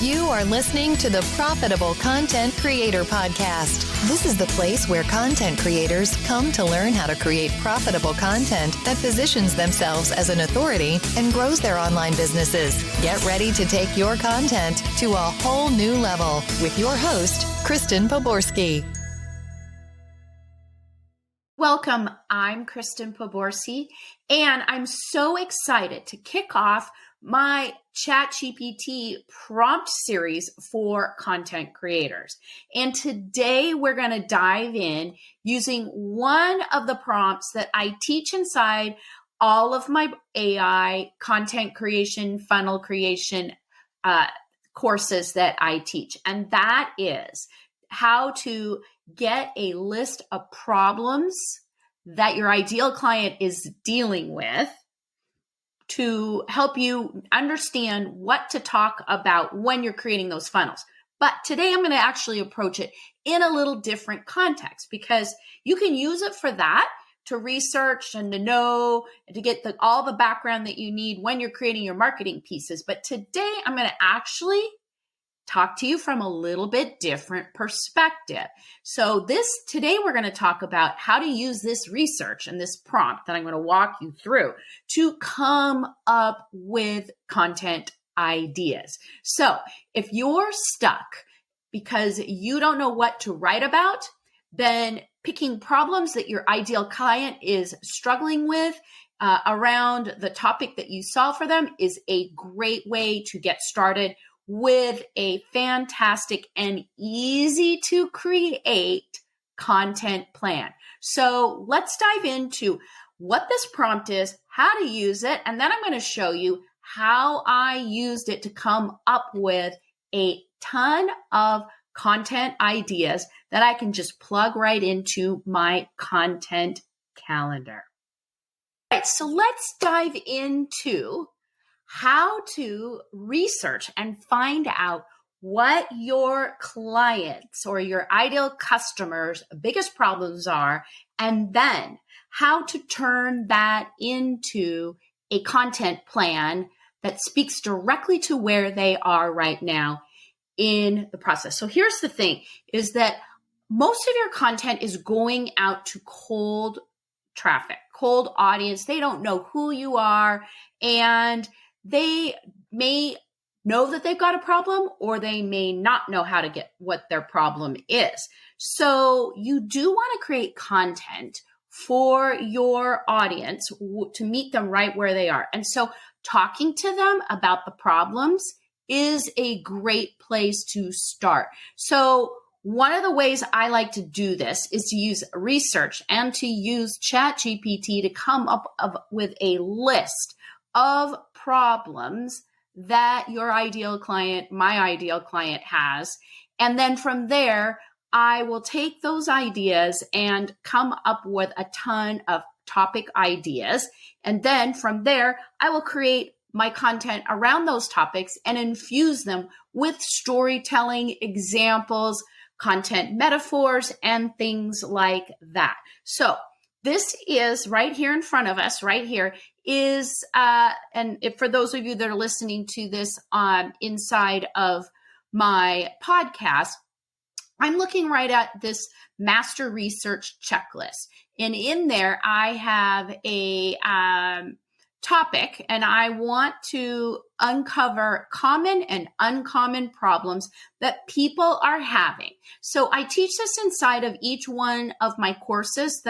You are listening to the Profitable Content Creator Podcast. This is the place where content creators come to learn how to create profitable content that positions themselves as an authority and grows their online businesses. Get ready to take your content to a whole new level with your host, Kristen Poborsky. Welcome, I'm Kristen Poborsky, and I'm so excited to kick off my ChatGPT prompt series for content creators. And today we're going to dive in using one of the prompts that I teach inside all of my AI content creation, funnel creation courses that I teach. And that is how to get a list of problems that your ideal client is dealing with to help you understand what to talk about when you're creating those funnels. But today I'm going to actually approach it in a little different context because you can use it for that, to research and to know, and to get all the background that you need when you're creating your marketing pieces. But today I'm going to actually talk to you from a little bit different perspective. So today we're going to talk about how to use this research and this prompt that I'm going to walk you through to come up with content ideas. So if you're stuck because you don't know what to write about, then picking problems that your ideal client is struggling with around the topic that you solve for them is a great way to get started with a fantastic and easy to create content plan. So let's dive into what this prompt is, how to use it, and then I'm going to show you how I used it to come up with a ton of content ideas that I can just plug right into my content calendar. All right, so let's dive into how to research and find out what your clients or your ideal customers' biggest problems are, and then how to turn that into a content plan that speaks directly to where they are right now in the process. So here's the thing, is that most of your content is going out to cold traffic, cold audience. They don't know who you are, and they may know that they've got a problem, or they may not know how to get what their problem is. So you do want to create content for your audience to meet them right where they are. And so talking to them about the problems is a great place to start. So one of the ways I like to do this is to use research and to use ChatGPT to come up with a list of problems that your ideal client, my ideal client, has. And then from there, I will take those ideas and come up with a ton of topic ideas. And then from there, I will create my content around those topics and infuse them with storytelling, examples, content metaphors, and things like that. So this is right here in front of us, right here is, and for those of you that are listening to this inside of my podcast, I'm looking right at this master research checklist. And in there, I have a topic, and I want to uncover common and uncommon problems that people are having. So I teach this inside of each one of my courses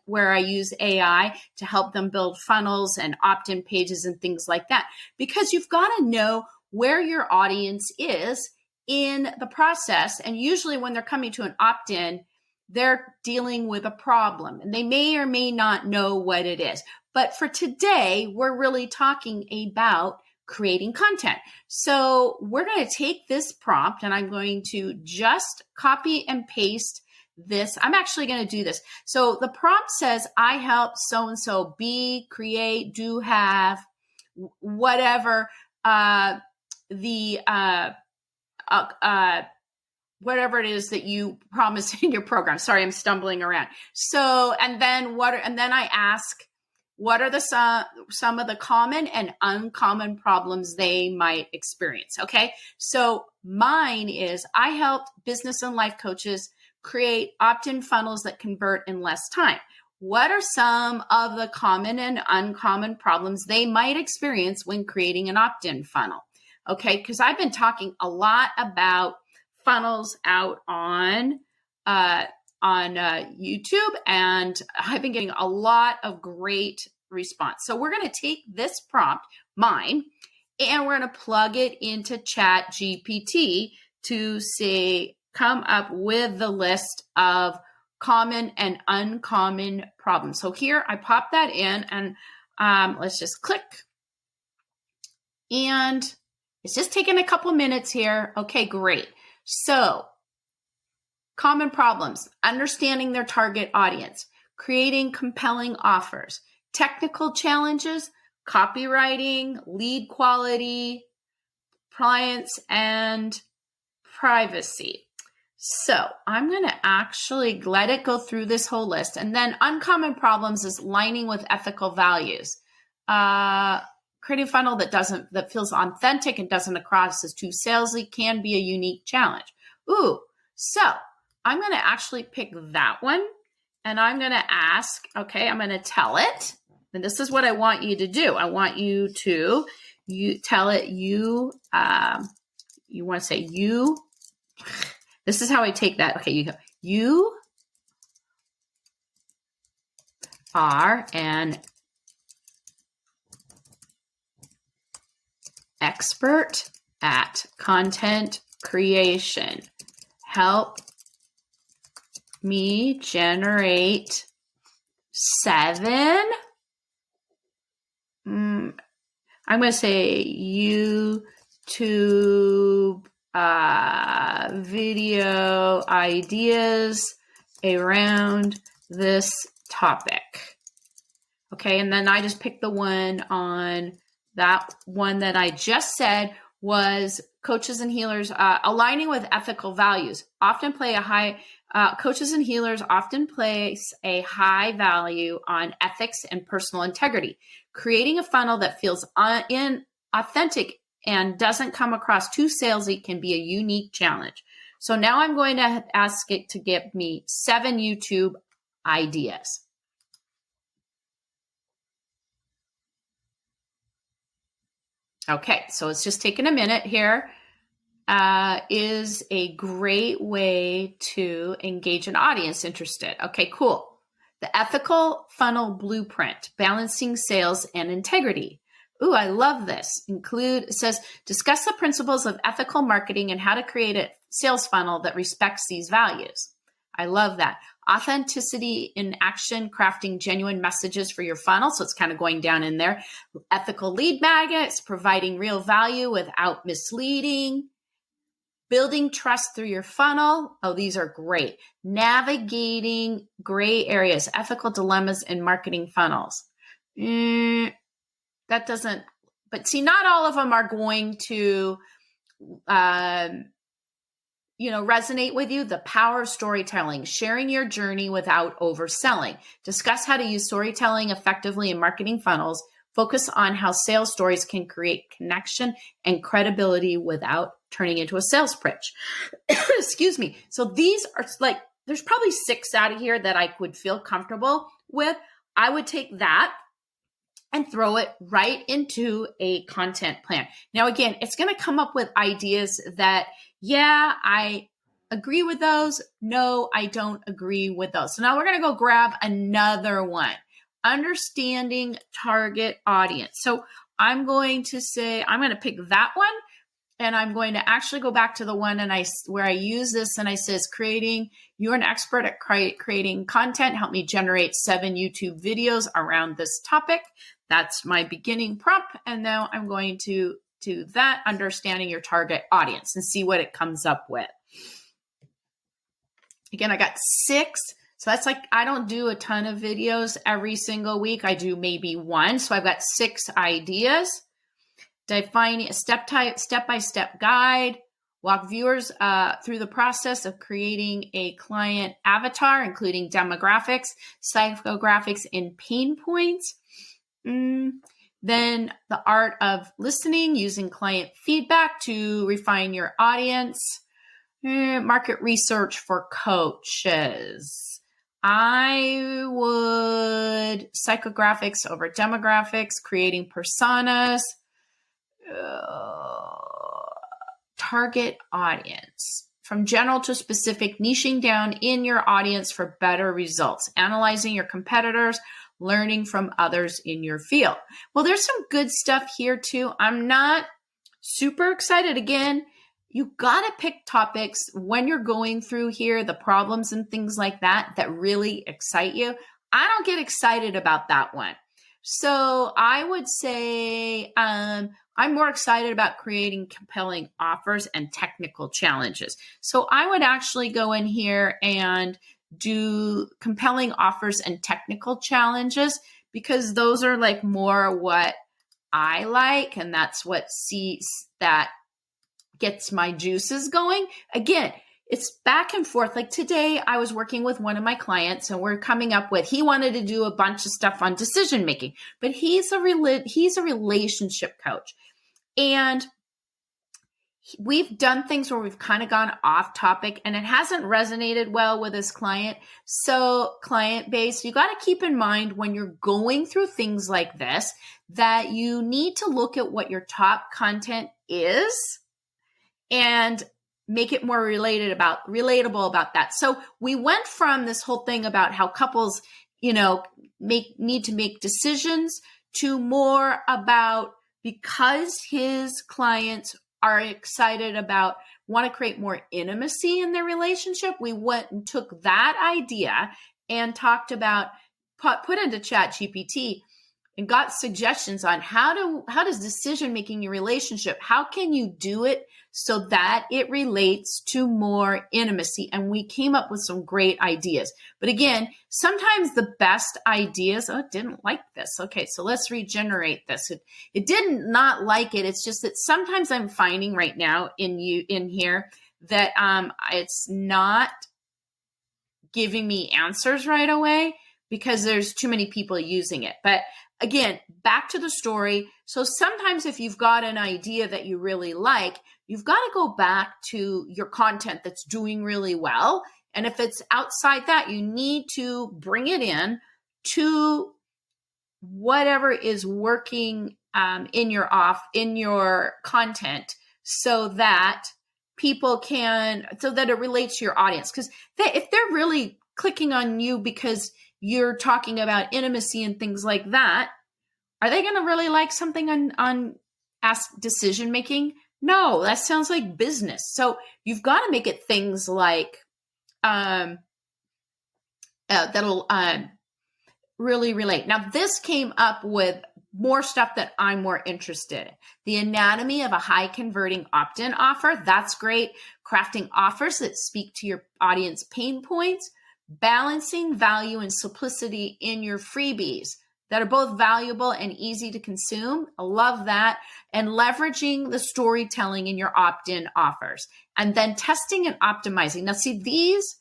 where I use AI to help them build funnels and opt-in pages and things like that, because you've got to know where your audience is in the process. And usually when they're coming to an opt-in, they're dealing with a problem, and they may or may not know what it is. But for today, we're really talking about creating content. So we're going to take this prompt, and I'm going to just copy and paste this. I'm actually going to do this. So the prompt says, I help so-and-so be, create, do, have, whatever, whatever it is that you promise in your program. Sorry, I'm stumbling around. So, and then I ask what are some of the common and uncommon problems they might experience? Okay, so mine is I helped business and life coaches create opt-in funnels that convert in less time. What are some of the common and uncommon problems they might experience when creating an opt-in funnel? Okay, because I've been talking a lot about funnels out on YouTube, and I've been getting a lot of great response. So we're going to take this prompt, mine, and we're going to plug it into ChatGPT to say, come up with the list of common and uncommon problems. So here I pop that in, and let's just click. And it's just taking a couple minutes here. Okay, great. So common problems: understanding their target audience, creating compelling offers, technical challenges, copywriting, lead quality, clients, and privacy. So I'm going to actually let it go through this whole list. And then uncommon problems is aligning with ethical values. Creating a funnel that feels authentic and doesn't cross as too salesy can be a unique challenge. Ooh, so I'm going to actually pick that one, and I'm going to ask, okay, I'm going to tell it, and this is what I want you to do. I want you to tell it you want to say you. This is how I take that. Okay, you go. You are an expert at content creation. Help me generate 7. I'm going to say YouTube video ideas around this topic. Okay, and then I just picked the one on that one that I just said was coaches and healers aligning with ethical values. Coaches and healers often place a high value on ethics and personal integrity. Creating a funnel that feels authentic and doesn't come across too salesy can be a unique challenge. So now I'm going to ask it to give me 7 YouTube ideas. Okay, so it's just taking a minute here. Is a great way to engage an audience interested. Okay, cool. The ethical funnel blueprint, balancing sales and integrity. Ooh, I love this. It says, discuss the principles of ethical marketing and how to create a sales funnel that respects these values. I love that. Authenticity in action, crafting genuine messages for your funnel. So it's kind of going down in there. Ethical lead magnets, providing real value without misleading. Building trust through your funnel. Oh, these are great. Navigating gray areas, ethical dilemmas in marketing funnels. That doesn't, but see, not all of them are going to, resonate with you. The power of storytelling, sharing your journey without overselling. Discuss how to use storytelling effectively in marketing funnels. Focus on how sales stories can create connection and credibility without turning into a sales pitch. Excuse me. So these are like, there's probably 6 out of here that I would feel comfortable with. I would take that and throw it right into a content plan. Now, again, it's going to come up with ideas that, yeah, I agree with those. No, I don't agree with those. So now we're going to go grab another one. Understanding target audience. So I'm going to pick that one, and I'm going to actually go back to the one where I use this and I says, you're an expert at creating content. Help me generate 7 YouTube videos around this topic. That's my beginning prompt. And now I'm going to do that, understanding your target audience, and see what it comes up with. Again, I got 6. So that's like, I don't do a ton of videos every single week. I do maybe 1. So I've got 6 ideas. Defining a step-by-step guide. Walk viewers through the process of creating a client avatar, including demographics, psychographics, and pain points. Then the art of listening, using client feedback to refine your audience. Market research for coaches. I would psychographics over demographics, creating personas, target audience. From general to specific, niching down in your audience for better results, analyzing your competitors, learning from others in your field. Well, there's some good stuff here too. I'm not super excited. Again, you got to pick topics when you're going through here, the problems and things like that really excite you. I don't get excited about that one. So I would say I'm more excited about creating compelling offers and technical challenges. So I would actually go in here and do compelling offers and technical challenges, because those are like more what I like, and that's what gets my juices going. Again, it's back and forth. Like today I was working with one of my clients and we're coming up with, he wanted to do a bunch of stuff on decision making, but he's a relationship coach. And we've done things where we've kind of gone off topic and it hasn't resonated well with his client. So client base, you got to keep in mind when you're going through things like this, that you need to look at what your top content is and make it more relatable about that. So we went from this whole thing about how couples, need to make decisions to more about, because his clients are excited about, want to create more intimacy in their relationship. We went and took that idea and talked about, put into ChatGPT and got suggestions on how does decision making your relationship, how can you do it so that it relates to more intimacy? And we came up with some great ideas. But again, sometimes the best ideas, it didn't like this. Okay, so let's regenerate this. It didn't not like it. It's just that sometimes I'm finding right now in here that it's not giving me answers right away because there's too many people using it. But again, back to the story. So sometimes if you've got an idea that you really like, you've got to go back to your content that's doing really well. And if it's outside that, you need to bring it in to whatever is working in your content, so that it relates to your audience. Because if they're really clicking on you because you're talking about intimacy and things like that, are they going to really like something on Ask Decision Making? No, that sounds like business. So you've got to make it things like that'll really relate. Now, this came up with more stuff that I'm more interested in. The anatomy of a high converting opt-in offer. That's great. Crafting offers that speak to your audience pain points. Balancing value and simplicity in your freebies that are both valuable and easy to consume. I love that. And leveraging the storytelling in your opt-in offers. And then testing and optimizing. Now, see, these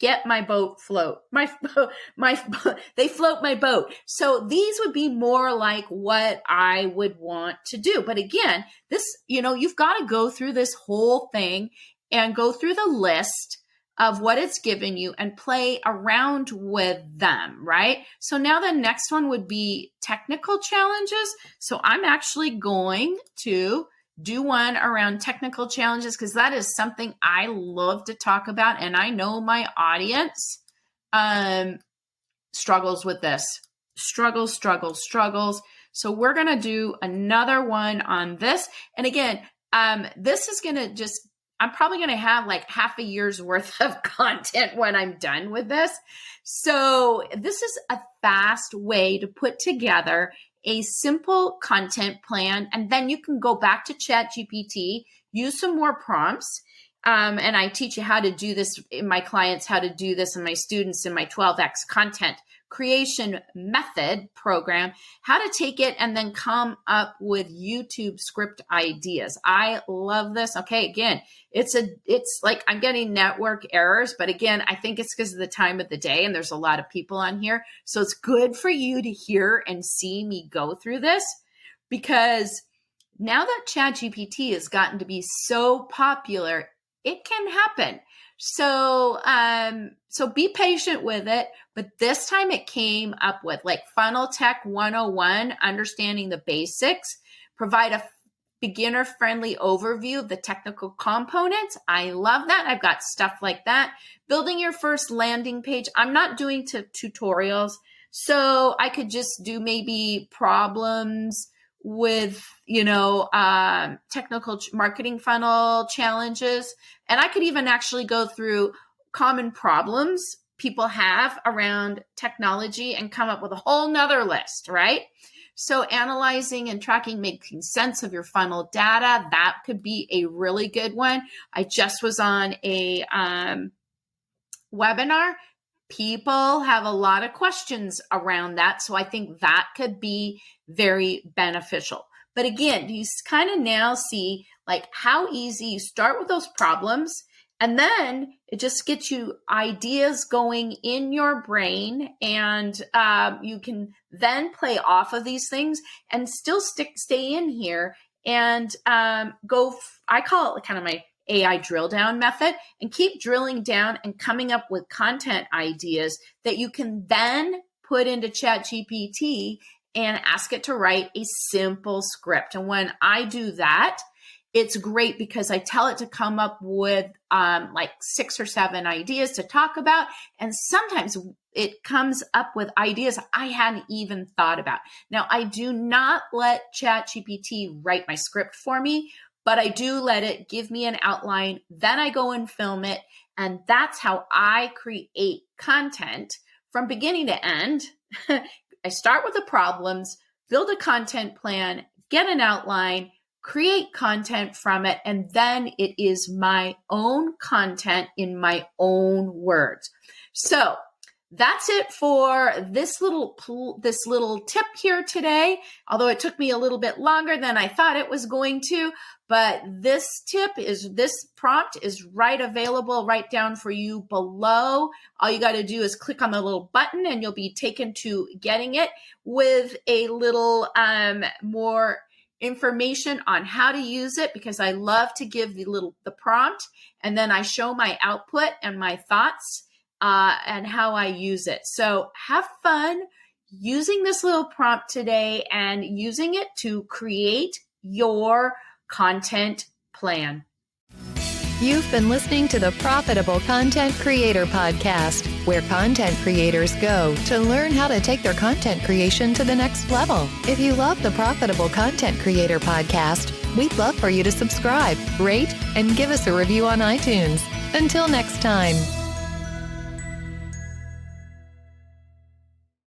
get my boat float. They float my boat. So these would be more like what I would want to do. But again, this, you've got to go through this whole thing and go through the list of what it's given you and play around with them, right? So now the next one would be technical challenges. So I'm actually going to do one around technical challenges because that is something I love to talk about. And I know my audience struggles with this. Struggles. So we're going to do another one on this. And again, this is going to I'm probably going to have like half a year's worth of content when I'm done with this. So this is a fast way to put together a simple content plan. And then you can go back to ChatGPT, use some more prompts, And I teach you how to do this in my clients, how to do this in my students in my 12X content creation method program, how to take it and then come up with YouTube script ideas. I love this. Okay, again, it's like I'm getting network errors, but again, I think it's because of the time of the day and there's a lot of people on here. So it's good for you to hear and see me go through this, because now that ChatGPT has gotten to be so popular, it can happen. So be patient with it. But this time it came up with like Funnel Tech 101, understanding the basics, provide a beginner-friendly overview of the technical components. I love that. I've got stuff like that. Building your first landing page. I'm not doing tutorials, so I could just do maybe problems with, technical marketing funnel challenges. And I could even actually go through common problems people have around technology and come up with a whole nother list, right? So analyzing and tracking, making sense of your funnel data, that could be a really good one. I just was on a webinar. People have a lot of questions around that. So I think that could be very beneficial. But again, you kind of now see like how easy you start with those problems, and then it just gets you ideas going in your brain, and you can then play off of these things and still stay in here and go. I call it kind of my AI drill down method, and keep drilling down and coming up with content ideas that you can then put into ChatGPT and ask it to write a simple script. And when I do that, it's great because I tell it to come up with like 6 or 7 ideas to talk about. And sometimes it comes up with ideas I hadn't even thought about. Now, I do not let ChatGPT write my script for me, but I do let it give me an outline. Then I go and film it. And that's how I create content from beginning to end. I start with the problems, build a content plan, get an outline, create content from it, and then it is my own content in my own words. So that's it for this little tip here today, although it took me a little bit longer than I thought it was going to. But this prompt is right available right down for you below. All you got to do is click on the little button and you'll be taken to getting it with a little more information on how to use it, because I love to give the prompt and then I show my output and my thoughts and how I use it. So have fun using this little prompt today and using it to create your content plan. You've been listening to the Profitable Content Creator Podcast, where content creators go to learn how to take their content creation to the next level. If you love the Profitable Content Creator Podcast, we'd love for you to subscribe, rate, and give us a review on iTunes. Until next time.